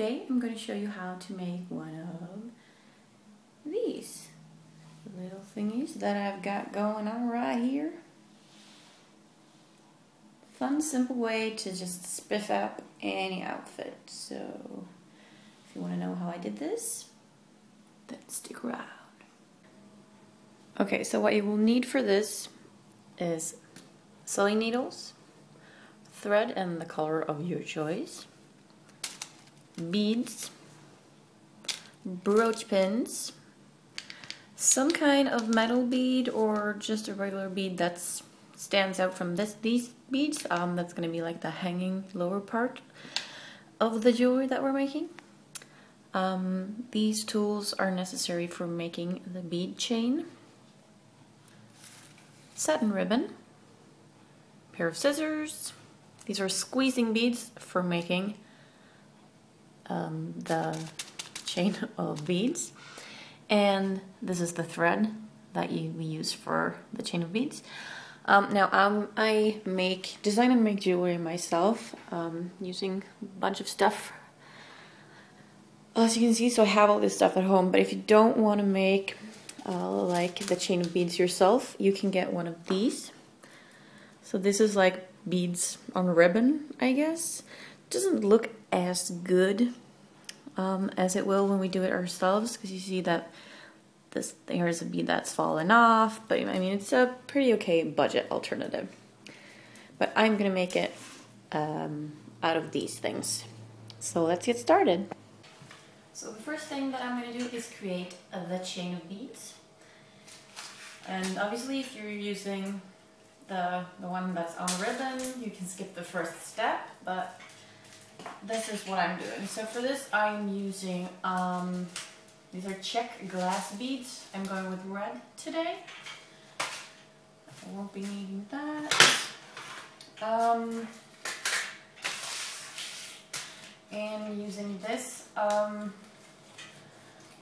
today I'm going to show you how to make one of these little thingies that I've got going on right here. Fun, simple way to just spiff up any outfit. So if you want to know how I did this, then stick around. Okay, so what you will need for this is sewing needles, thread and the color of your choice, beads, brooch pins, some kind of metal bead or just a regular bead that stands out from these beads. That's going to be like the hanging lower part of the jewelry that we're making. These tools are necessary for making the bead chain, satin ribbon, pair of scissors. These are squeezing beads for making the chain of beads, and this is the thread that we use for the chain of beads. I design and make jewelry myself using a bunch of stuff, as you can see. So I have all this stuff at home, but if you don't want to make like the chain of beads yourself, you can get one of these. So this is like beads on ribbon, I guess. Doesn't look as good as it will when we do it ourselves, because you see that here's a bead that's fallen off, but I mean it's a pretty okay budget alternative. But I'm gonna make it out of these things. So let's get started. So the first thing that I'm gonna do is create the chain of beads. And obviously if you're using the one that's on ribbon, you can skip the first step, but this is what I'm doing. So for this I'm using, these are check glass beads. I'm going with red today. I won't be needing that. And using this,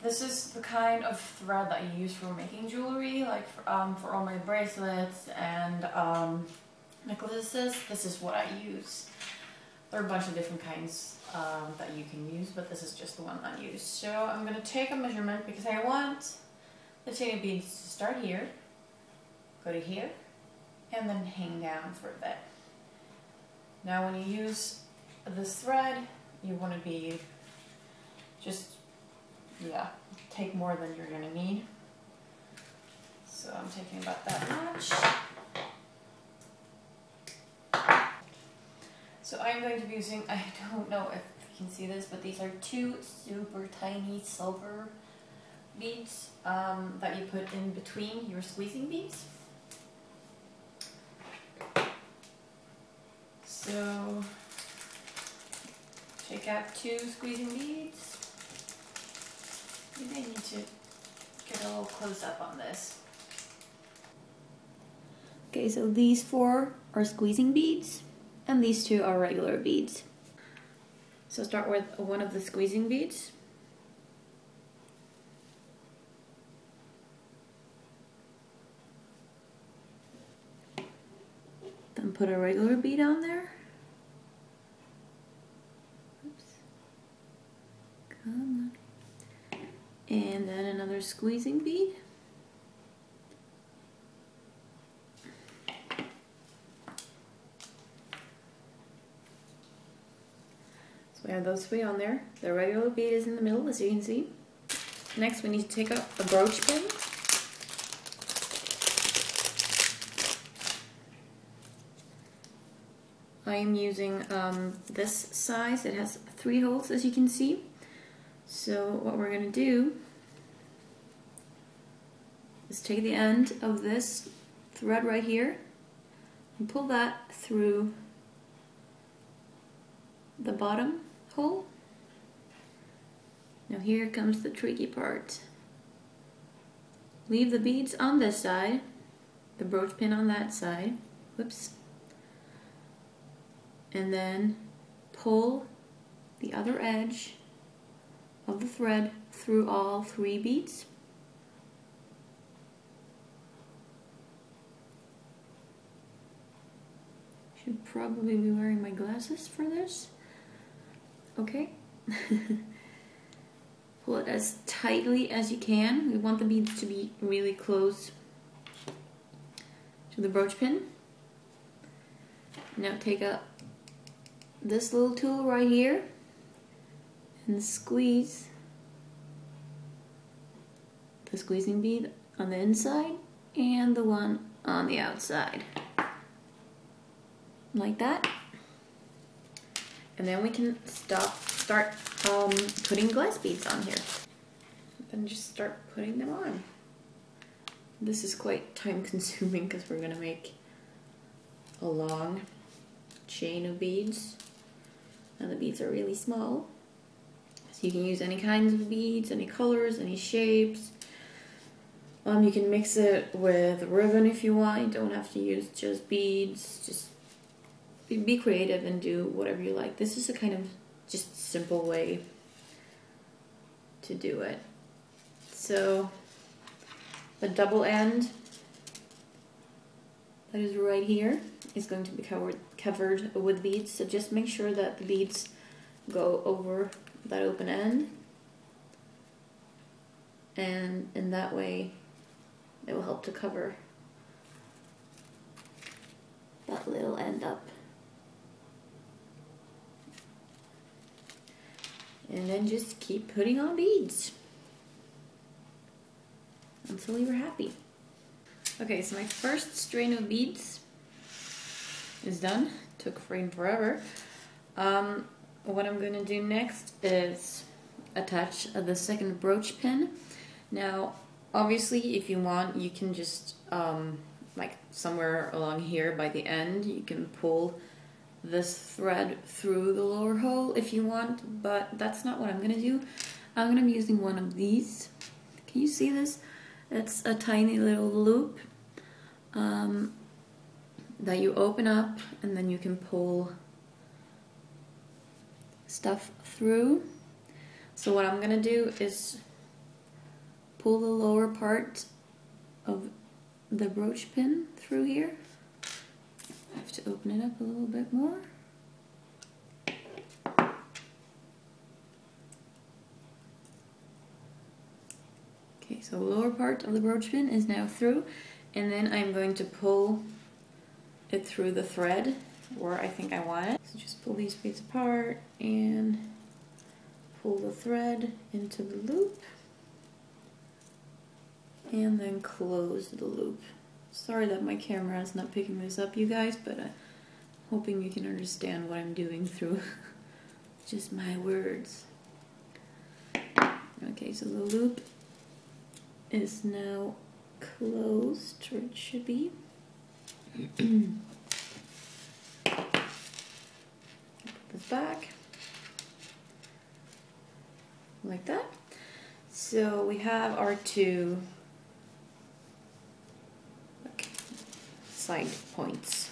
this is the kind of thread that you use for making jewelry, like for all my bracelets and necklaces. This is what I use. There are a bunch of different kinds that you can use, but this is just the one I use. So I'm going to take a measurement because I want the chain of beads to start here, go to here, and then hang down for a bit. Now when you use this thread, you want to be just, take more than you're going to need. So I'm taking about that much. So I'm going to be using, I don't know if you can see this, but these are two super tiny silver beads that you put in between your squeezing beads. So take out two squeezing beads. You may need to get a little close up on this. Okay, so these four are squeezing beads, and these two are regular beads. So start with one of the squeezing beads. Then put a regular bead on there. Oops. Come on. And then another squeezing bead. We have those three on there. The regular bead is in the middle, as you can see. Next, we need to take out a brooch pin. I am using this size. It has 3 holes, as you can see. So what we're going to do is take the end of this thread right here and pull that through the bottom hole. Now here comes the tricky part. Leave the beads on this side, the brooch pin on that side, whoops, and then pull the other edge of the thread through all 3 beads. Should probably be wearing my glasses for this. Okay, Pull it as tightly as you can. We want the beads to be really close to the brooch pin. Now take out this little tool right here and squeeze the squeezing bead on the inside and the one on the outside. Like that. And then we can start putting glass beads on here. Then just start putting them on. This is quite time consuming because we're gonna make a long chain of beads. And the beads are really small. So you can use any kinds of beads, any colors, any shapes. You can mix it with ribbon if you want. You don't have to use just beads. Just be creative and do whatever you like. This is a kind of just simple way to do it. So the double end that is right here is going to be covered with beads. So just make sure that the beads go over that open end, and in that way it will help to cover that little end up. And then just keep putting on beads until you're happy. Okay, so my first strain of beads is done. Took forever. What I'm gonna do next is attach the second brooch pin. Now, obviously, if you want, you can just, like somewhere along here by the end, you can pull this thread through the lower hole if you want, but that's not what I'm gonna do. I'm gonna be using one of these. Can you see this? It's a tiny little loop that you open up, and then you can pull stuff through. So what I'm gonna do is pull the lower part of the brooch pin through here. I have to open it up a little bit more. Okay, so the lower part of the brooch pin is now through, and then I'm going to pull it through the thread where I think I want it. So just pull these beads apart and pull the thread into the loop, and then close the loop. Sorry that my camera is not picking this up, you guys, but I'm hoping you can understand what I'm doing through just my words. Okay, so the loop is now closed, or it should be. Put this back like that. So we have our two side points.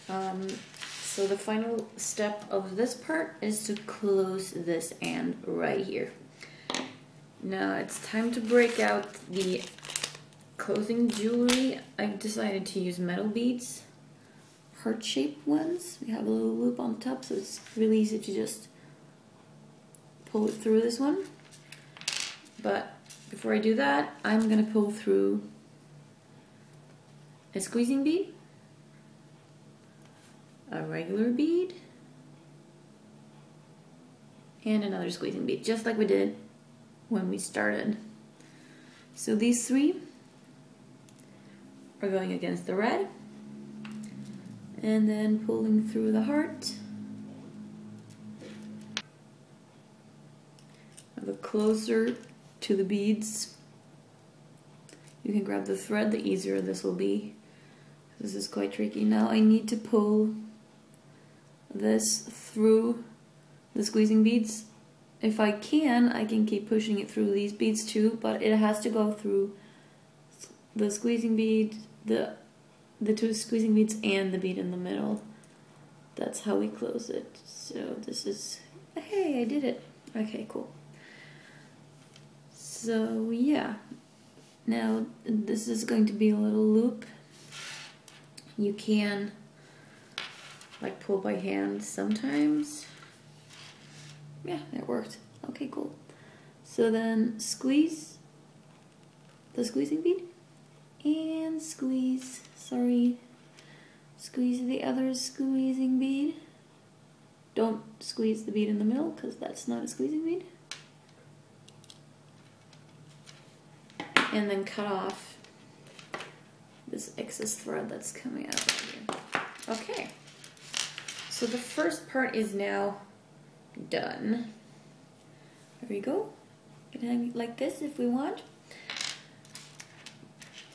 So the final step of this part is to close this end right here. Now it's time to break out the closing jewelry. I've decided to use metal beads, heart-shaped ones. We have a little loop on top, so it's really easy to just pull it through this one. But before I do that, I'm gonna pull through a squeezing bead, a regular bead, and another squeezing bead, just like we did when we started. So these three are going against the red, and then pulling through the heart. The closer to the beads you can grab the thread, the easier this will be. This is quite tricky. Now I need to pull this through the squeezing beads. If I can keep pushing it through these beads too, but it has to go through the squeezing bead, the two squeezing beads, and the bead in the middle. That's how we close it. So this is, hey, I did it. Okay, cool. So yeah, now this is going to be a little loop. You can like pull by hand sometimes. Yeah, it worked. Okay, cool. So then squeeze the squeezing bead and squeeze, squeeze the other squeezing bead. Don't squeeze the bead in the middle because that's not a squeezing bead. And then cut off this excess thread that's coming out of here. Okay, so the first part is now done. There we go. You can hang it like this if we want.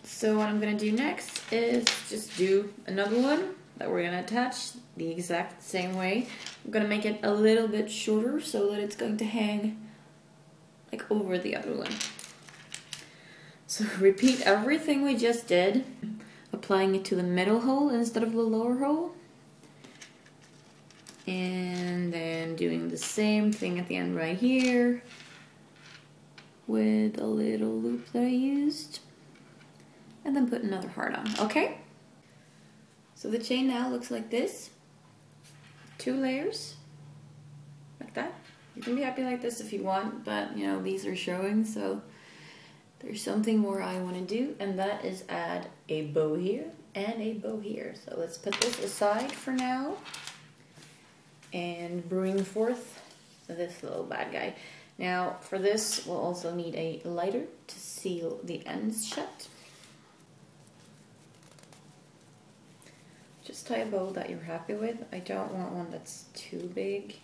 So what I'm gonna do next is just do another one that we're gonna attach the exact same way. I'm gonna make it a little bit shorter so that it's going to hang like over the other one. So repeat everything we just did, applying it to the middle hole instead of the lower hole. And then doing the same thing at the end right here with a little loop that I used. And then put another heart on, okay? So the chain now looks like this. 2 layers, like that. You can be happy like this if you want, but you know, these are showing, so there's something more I want to do, and that is add a bow here and a bow here. So let's put this aside for now and bring forth this little bad guy. Now for this, we'll also need a lighter to seal the ends shut. Just tie a bow that you're happy with. I don't want one that's too big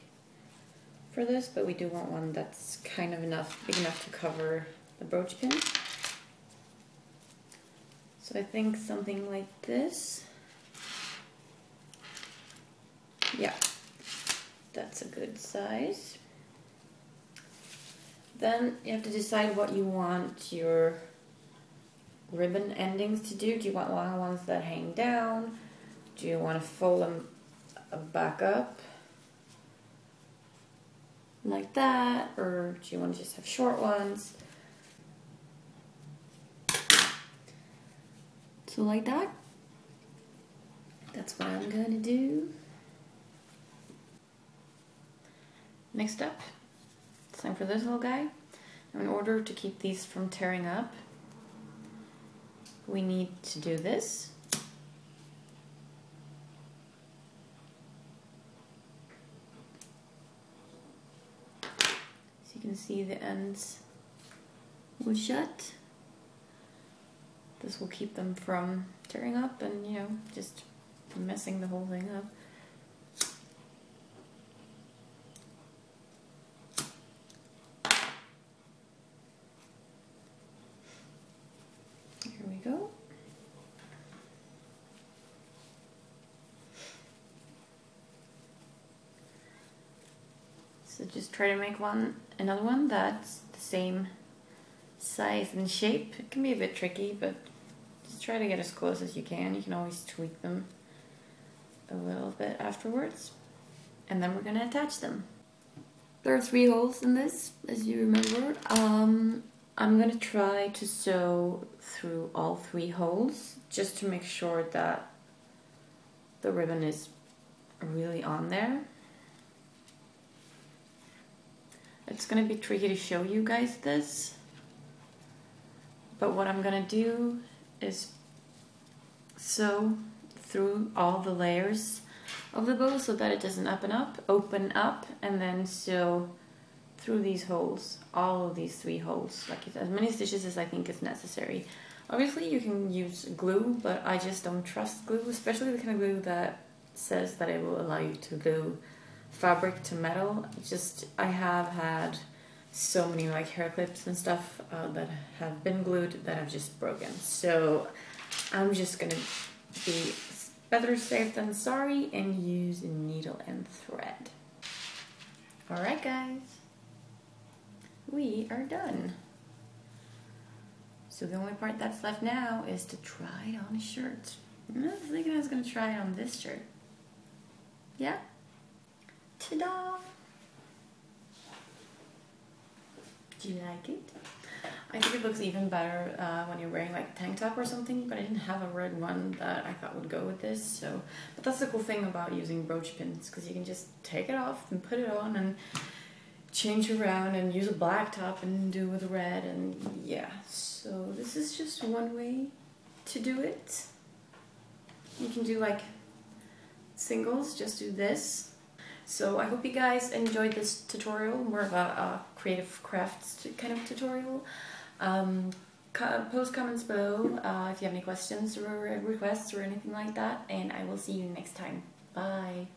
for this, but we do want one that's kind of big enough to cover the brooch pin. So I think something like this. Yeah, that's a good size. Then you have to decide what you want your ribbon endings to do. Do you want long ones that hang down? Do you want to fold them back up like that? Or do you want to just have short ones? So like that. That's what I'm going to do. Next up, it's time for this little guy. Now in order to keep these from tearing up, we need to do this. So you can see the ends will shut. This will keep them from tearing up and, you know, just messing the whole thing up. Here we go. So just try to make another one that's the same size and shape. It can be a bit tricky, but just try to get as close as you can. You can always tweak them a little bit afterwards. And then we're going to attach them. There are 3 holes in this, as you remember. I'm going to try to sew through all 3 holes just to make sure that the ribbon is really on there. It's going to be tricky to show you guys this, but what I'm going to do is sew through all the layers of the bow so that it doesn't open up, and then sew through these holes, all of these 3 holes, like as many stitches as I think is necessary. Obviously you can use glue, but I just don't trust glue, especially the kind of glue that says that it will allow you to glue fabric to metal. I have had so many like hair clips and stuff that have been glued that have just broken. So I'm just gonna be better safe than sorry and use needle and thread. Alright guys, we are done. So the only part that's left now is to try it on a shirt. I was thinking I was gonna try it on this shirt. Yeah? Ta-da! Do you like it? I think it looks even better when you're wearing like a tank top or something, but I didn't have a red one that I thought would go with this, so. But that's the cool thing about using brooch pins, because you can just take it off and put it on, and change around and use a black top and do with red, and yeah. So this is just one way to do it. You can do like singles, just do this. So I hope you guys enjoyed this tutorial, more of a creative crafts kind of tutorial. Post comments below if you have any questions or requests or anything like that, and I will see you next time. Bye!